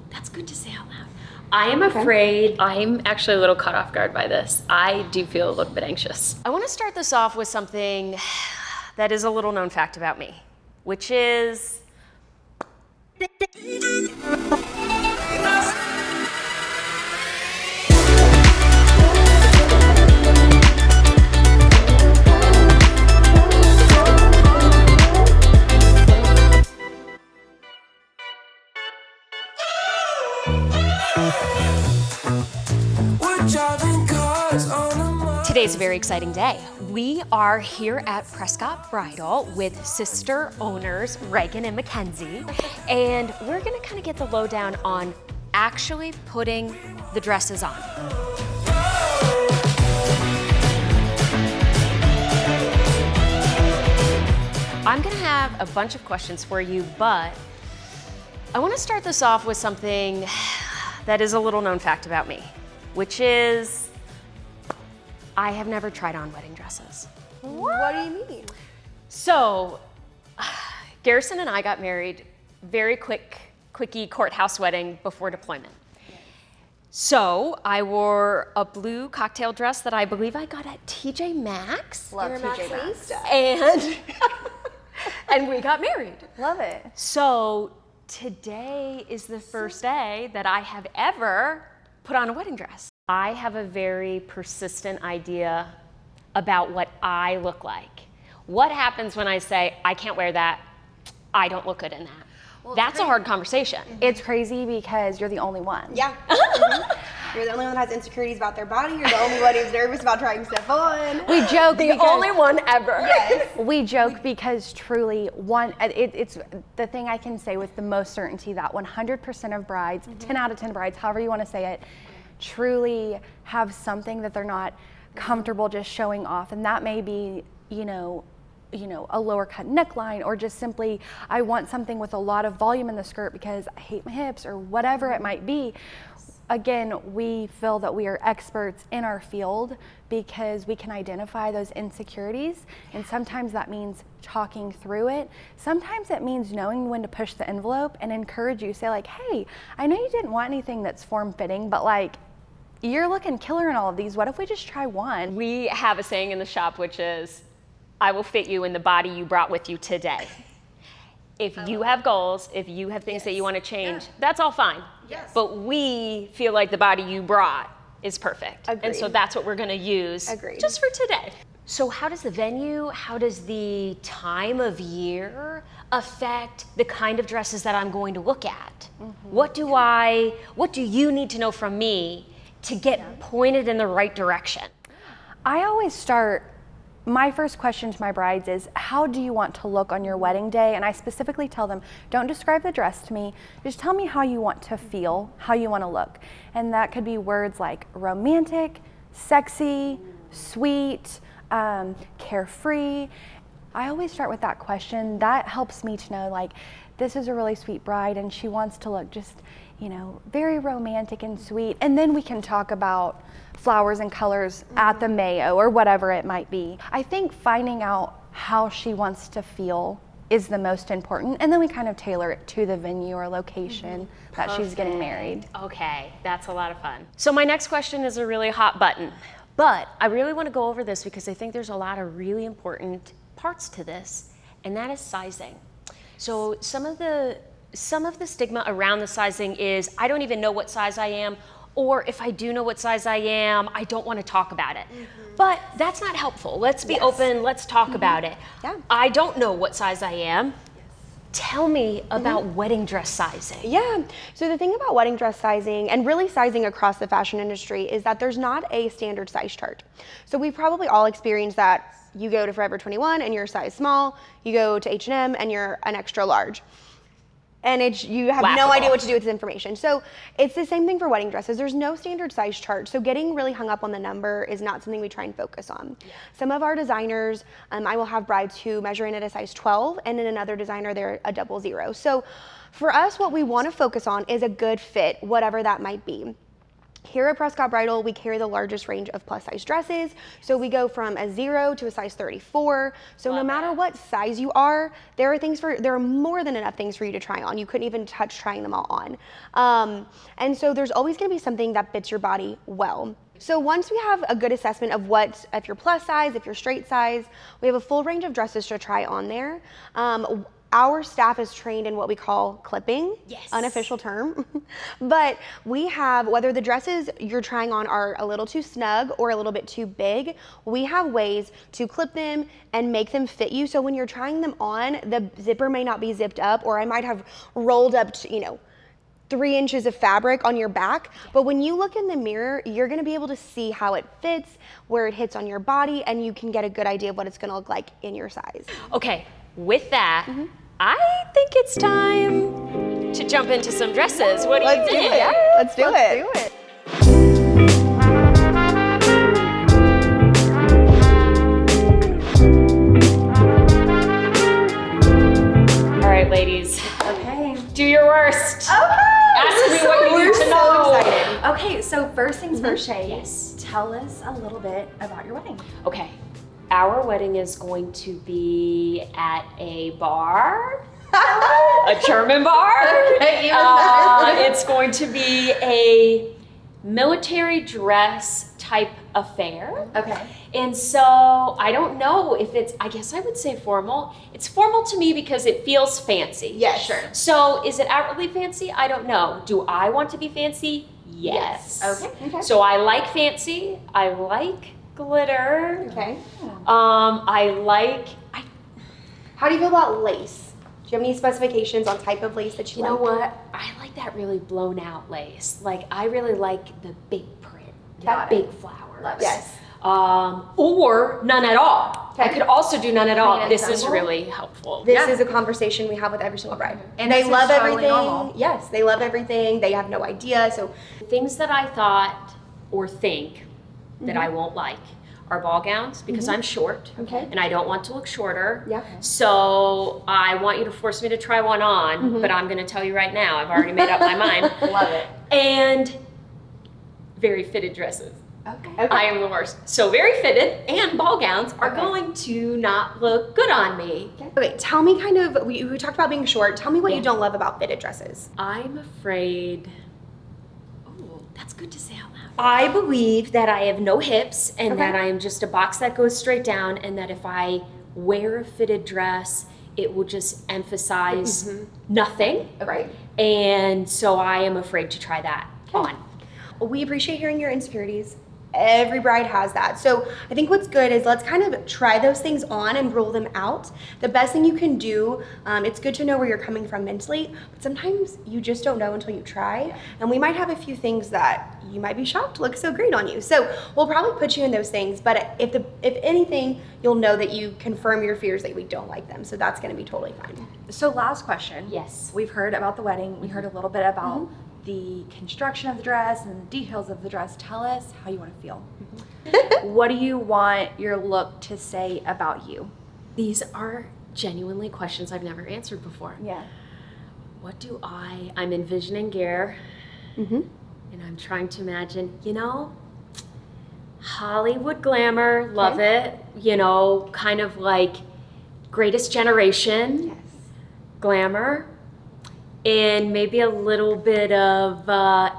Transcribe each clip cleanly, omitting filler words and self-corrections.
That's good to say out loud. I am afraid. I'm actually a little caught off guard by this. I do feel a little bit anxious. I want to start this off with something that is a little known fact about me, which is today's a very exciting day. We are here at Prescott Bridal with sister owners Reagan and Mackenzie, and we're gonna kind of get the lowdown on actually putting the dresses on. I'm gonna have a bunch of questions for you, but I wanna start this off with something that is a little known fact about me, which is I have never tried on wedding dresses. What do you mean? So, Garrison and I got married very quickie courthouse wedding before deployment. So I wore a blue cocktail dress that I believe I got at TJ Maxx. Love TJ Maxx. And we got married. Love it. So today is the first day that I have ever put on a wedding dress. I have a very persistent idea about what I look like. What happens when I say, I can't wear that, I don't look good in that? Well, that's a hard conversation. It's crazy because you're the only one. Yeah. You're the only one that has insecurities about their body. You're the only one who's nervous about trying stuff on. We joke The only one ever. Yes. We joke because truly it's the thing I can say with the most certainty that 100% of brides, 10 out of 10 brides, however you want to say it, truly have something that they're not comfortable just showing off, and that may be, you know, a lower cut neckline, or just simply I want something with a lot of volume in the skirt because I hate my hips, or whatever it might be. Again, we feel that we are experts in our field because we can identify those insecurities, and sometimes that means talking through it. Sometimes it means knowing when to push the envelope and encourage you. Say like, hey, I know you didn't want anything that's form-fitting, but like, you're looking killer in all of these. What if we just try one? We have a saying in the shop, which is, I will fit you in the body you brought with you today. If you have goals, if you have things that you want to change, that's all fine. Yes. But we feel like the body you brought is perfect. Agreed. And so that's what we're going to use just for today. So how does the venue, how does the time of year affect the kind of dresses that I'm going to look at? What do you need to know from me to get pointed in the right direction? I always start, my first question to my brides is, how do you want to look on your wedding day? And I specifically tell them, don't describe the dress to me, just tell me how you want to feel, how you want to look. And that could be words like romantic, sexy, sweet, carefree. I always start with that question. That helps me to know, like, this is a really sweet bride and she wants to look just, you know, very romantic and sweet. And then we can talk about flowers and colors at the Mayo or whatever it might be. I think finding out how she wants to feel is the most important. And then we kind of tailor it to the venue or location that she's getting married. Okay, that's a lot of fun. So my next question is a really hot button, but I really want to go over this because I think there's a lot of really important parts to this, and that is sizing. So some of the stigma around the sizing is, I don't even know what size I am, or if I do know what size I am, I don't want to talk about it. But that's not helpful. Let's be open, let's talk about it. Yeah. I don't know what size I am. Tell me about wedding dress sizing. Yeah, so the thing about wedding dress sizing, and really sizing across the fashion industry, is that there's not a standard size chart. So we've probably all experienced that. You go to Forever 21 and you're a size small, you go to H&M and you're an extra large. And you have no idea what to do with this information. So it's the same thing for wedding dresses. There's no standard size chart. So getting really hung up on the number is not something we try and focus on. Yeah. Some of our designers, I will have brides who measure in at a size 12, and in another designer, they're a 00. So for us, what we want to focus on is a good fit, whatever that might be. Here at Prescott Bridal, we carry the largest range of plus size dresses. So we go from a 0 to a size 34. So no matter what size you are, there are more than enough things for you to try on. You couldn't even touch trying them all on. And so there's always gonna be something that fits your body well. So once we have a good assessment of if you're plus size, if you're straight size, we have a full range of dresses to try on there. Our staff is trained in what we call clipping, unofficial term, but we have, whether the dresses you're trying on are a little too snug or a little bit too big, we have ways to clip them and make them fit you. So when you're trying them on, the zipper may not be zipped up, or I might have rolled up to, 3 inches of fabric on your back, but when you look in the mirror, you're gonna be able to see how it fits, where it hits on your body, and you can get a good idea of what it's gonna look like in your size. Okay, with that, I think it's time to jump into some dresses. What do you think? Let's do it. All right, ladies. Okay. Do your worst. Okay. Ask me what you need to know. Excited. Okay, so first things first, Shay. Yes. Tell us a little bit about your wedding. Okay, our wedding is going to be at a bar, a German bar. Okay, even better. It's going to be a military dress type affair. Okay. And so I don't know if I guess I would say formal. It's formal to me because it feels fancy. Yeah, sure. So is it outwardly fancy? I don't know. Do I want to be fancy? Yes. Okay. So I like fancy. I like glitter. Okay. How do you feel about lace? Do you have any specifications on type of lace that you know like? what? I like that really blown out lace. Like I really like the big print, Got the it. big flowers. Love it. Yes. Or none at all. I could also do none at all. and This is simple. really helpful. This is a conversation we have with every single bride. And they this is love totally everything. normal. Yes, they love everything. They have no idea. So Things that I thought or think that I won't like are ball gowns because I'm short Okay. and I don't want to look shorter. Yeah. So I want you to force me to try one on, but I'm going to tell you right now, I've already made up my mind. Love it. And very fitted dresses. Okay. I am the worst. So very fitted and ball gowns are going to not look good on me. Okay, tell me we talked about being short. Tell me what Yeah. you don't love about fitted dresses. I'm afraid. Oh, that's good to say out loud. I believe that I have no hips and Okay. that I am just a box that goes straight down, and that if I wear a fitted dress, it will just emphasize nothing. Right. And so I am afraid to try that on. We appreciate hearing your insecurities. Every bride has that. So I think what's good is let's kind of try those things on and rule them out. The best thing you can do, it's good to know where you're coming from mentally, but sometimes you just don't know until you try. And we might have a few things that you might be shocked look so great on you. So we'll probably put you in those things, but if anything, you'll know that you confirm your fears that we don't like them. So that's gonna be totally fine. So last question. Yes. We've heard about the wedding. We heard a little bit about the construction of the dress and the details of the dress. Tell us how you want to feel. What do you want your look to say about you? These are genuinely questions I've never answered before. Yeah. What do I'm envisioning Gare, and I'm trying to imagine, Hollywood glamour, love it, kind of like Greatest Generation Yes. glamour, and maybe a little bit of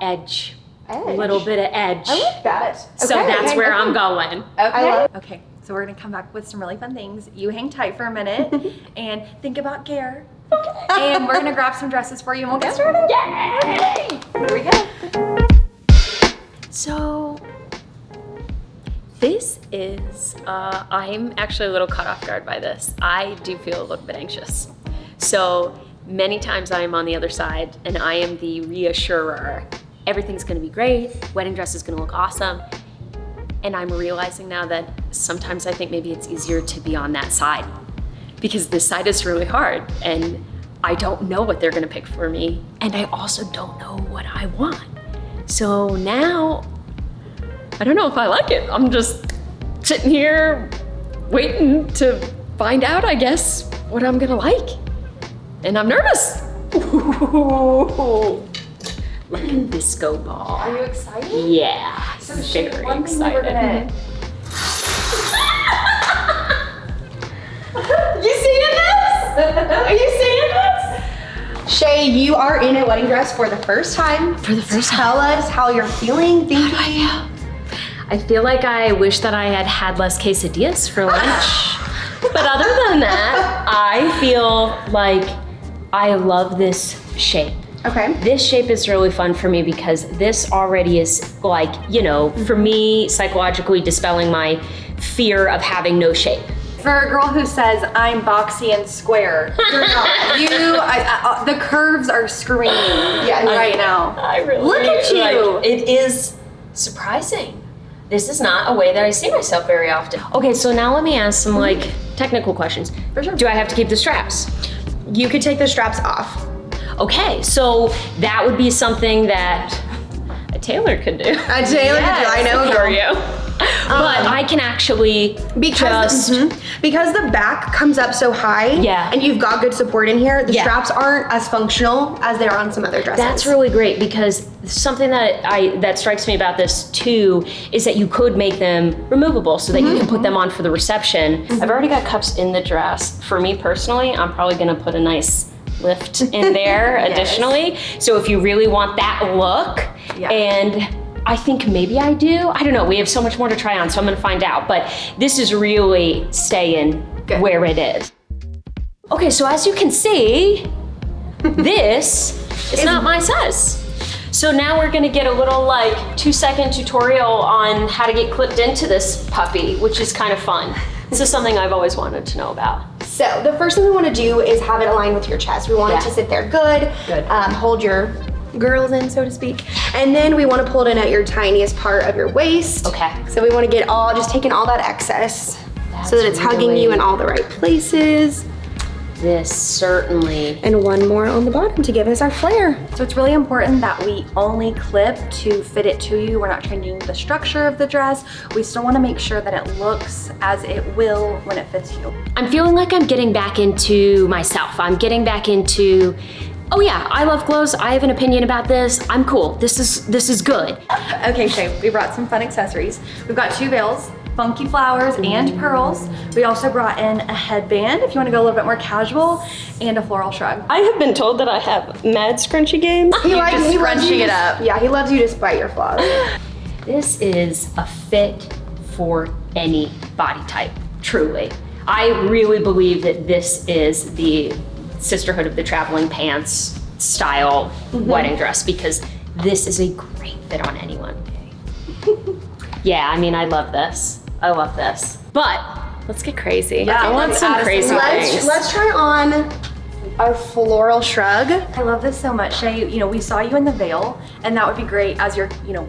edge. A little bit of edge. I like that. So that's where I'm going. Okay. Okay. So we're gonna come back with some really fun things. You hang tight for a minute and think about Gare. And we're gonna grab some dresses for you and we'll get started. Yay! Here we go. So this is, I'm actually a little caught off guard by this. I do feel a little bit anxious. So many times I am on the other side and I am the reassurer. Everything's gonna be great, wedding dress is gonna look awesome. And I'm realizing now that sometimes I think maybe it's easier to be on that side because this side is really hard and I don't know what they're gonna pick for me. And I also don't know what I want. So now, I don't know if I like it. I'm just sitting here waiting to find out, I guess, what I'm gonna like. And I'm nervous. like a disco ball. Are you excited? Yeah, So very one thing we were excited. gonna. You seeing this? Are you seeing this? Shay, you are in a wedding dress for the first time. For the first time. Tell us how you're feeling, thinking. I feel like I wish that I had had less quesadillas for lunch. But other than that, I feel like I love this shape. Okay. This shape is really fun for me because this already is like, you know, for me, psychologically dispelling my fear of having no shape. For a girl who says I'm boxy and square, you're not. The curves are screaming right now. I really Look at you. like, it is surprising. This is not a way that I see myself very often. Okay, so now let me ask some like technical questions. For sure. Do I have to keep the straps? You could take the straps off. Okay, so that would be something that a tailor could do. A tailor could do, I know, for girl. you. But I can actually Because the back comes up so high, Yeah. and you've got good support in here, the Yeah. straps aren't as functional as they are on some other dresses. That's really great because something that strikes me about this too is that you could make them removable so that you can put them on for the reception. I've already got cups in the dress. For me personally, I'm probably gonna put a nice lift in there additionally. So if you really want that look, and I think maybe I do. I don't know. We have so much more to try on, so I'm gonna find out. But this is really staying where it is. Okay, so as you can see, this is not my size. So now we're gonna get a little like 2-second tutorial on how to get clipped into this puppy, which is kind of fun. This is something I've always wanted to know about. So the first thing we want to do is have it aligned with your chest. We want it to sit there good. Hold your girls in, so to speak. And then we want to pull it in at your tiniest part of your waist. Okay. So we want to get just taking all that excess so that it's hugging really- you in all the right places. This certainly. And one more on the bottom to give us our flare. So it's really important that we only clip to fit it to you. We're not changing the structure of the dress. We still want to make sure that it looks as it will when it fits you. I'm feeling like I'm getting back into myself. I'm getting back into, oh yeah, I love clothes. I have an opinion about this. I'm cool. This is good. Okay, Shay, we brought some fun accessories. We've got 2 veils, funky flowers and pearls. We also brought in a headband if you want to go a little bit more casual, and a floral shrug. I have been told that I have mad scrunchy games. He loves scrunching you it up. Yeah, he loves you to spite your flaws. This is a fit for any body type, truly. I really believe that this is the Sisterhood of the Traveling Pants style wedding dress because this is a great fit on anyone. Yeah, I mean, I love this. I love this. But let's get crazy. Yeah, I want some crazy things. Let's try on our floral shrug. I love this so much, Shay. You know, we saw you in the veil, and that would be great as you're,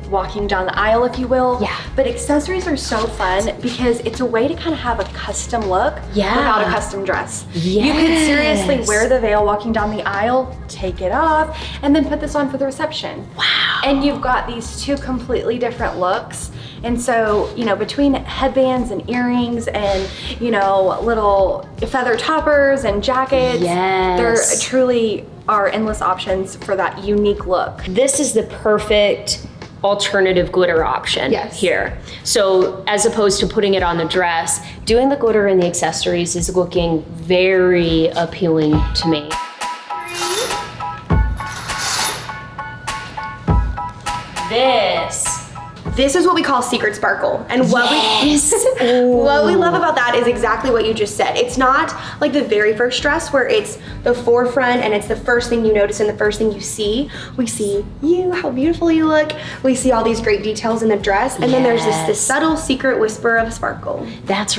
walking down the aisle, if you will. Yeah. But accessories are so fun because it's a way to kind of have a custom look without a custom dress. You could seriously wear the veil walking down the aisle, take it off, and then put this on for the reception. Wow. And you've got these 2 completely different looks. And so, between headbands and earrings and, little feather toppers and jackets, there truly are endless options for that unique look. This is the perfect alternative glitter option here. So as opposed to putting it on the dress, doing the glitter and the accessories is looking very appealing to me. This is what we call secret sparkle. And what we love about that is exactly what you just said. It's not like the very first dress where it's the forefront and it's the first thing you notice and the first thing you see. We see you, how beautiful you look. We see all these great details in the dress. And then there's this subtle secret whisper of sparkle. That's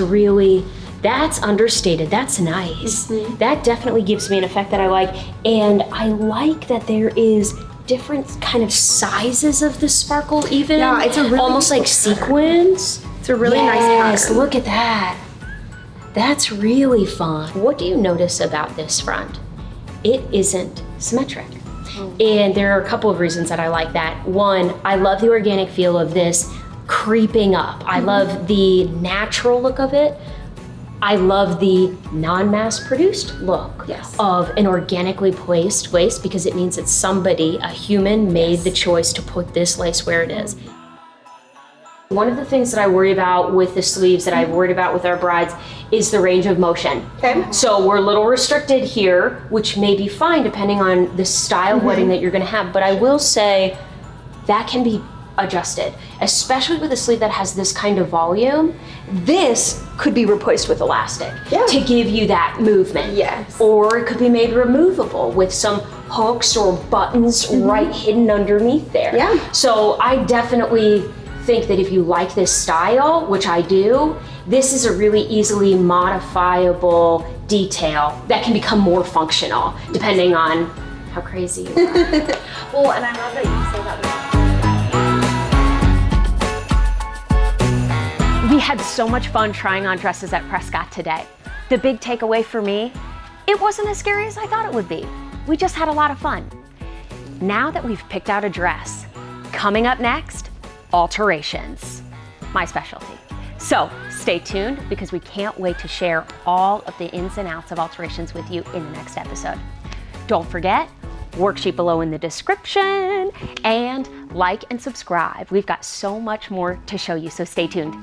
understated. That's nice. That definitely gives me an effect that I like. And I like that there is different kind of sizes of the sparkle even. Yeah, it's a really almost like sequins. It's a really nice pattern. Look at that. That's really fun. What do you notice about this front? It isn't symmetric. And there are a couple of reasons that I like that. One, I love the organic feel of this creeping up. I love the natural look of it. I love the non-mass produced look of an organically placed lace because it means that somebody, a human, made the choice to put this lace where it is. One of the things that I worry about with the sleeves that I've worried about with our brides is the range of motion. Okay. So we're a little restricted here, which may be fine depending on the style wedding that you're gonna have, but I will say that can be adjusted, especially with a sleeve that has this kind of volume. This could be replaced with elastic to give you that movement. Yes. Or it could be made removable with some hooks or buttons right hidden underneath there. Yeah. So I definitely think that if you like this style, which I do, this is a really easily modifiable detail that can become more functional depending on how crazy you are. Well, and I love that you say that. We had so much fun trying on dresses at Prescott today. The big takeaway for me, it wasn't as scary as I thought it would be. We just had a lot of fun. Now that we've picked out a dress, coming up next, alterations, my specialty. So stay tuned because we can't wait to share all of the ins and outs of alterations with you in the next episode. Don't forget, worksheet below in the description, and like and subscribe. We've got so much more to show you, so stay tuned.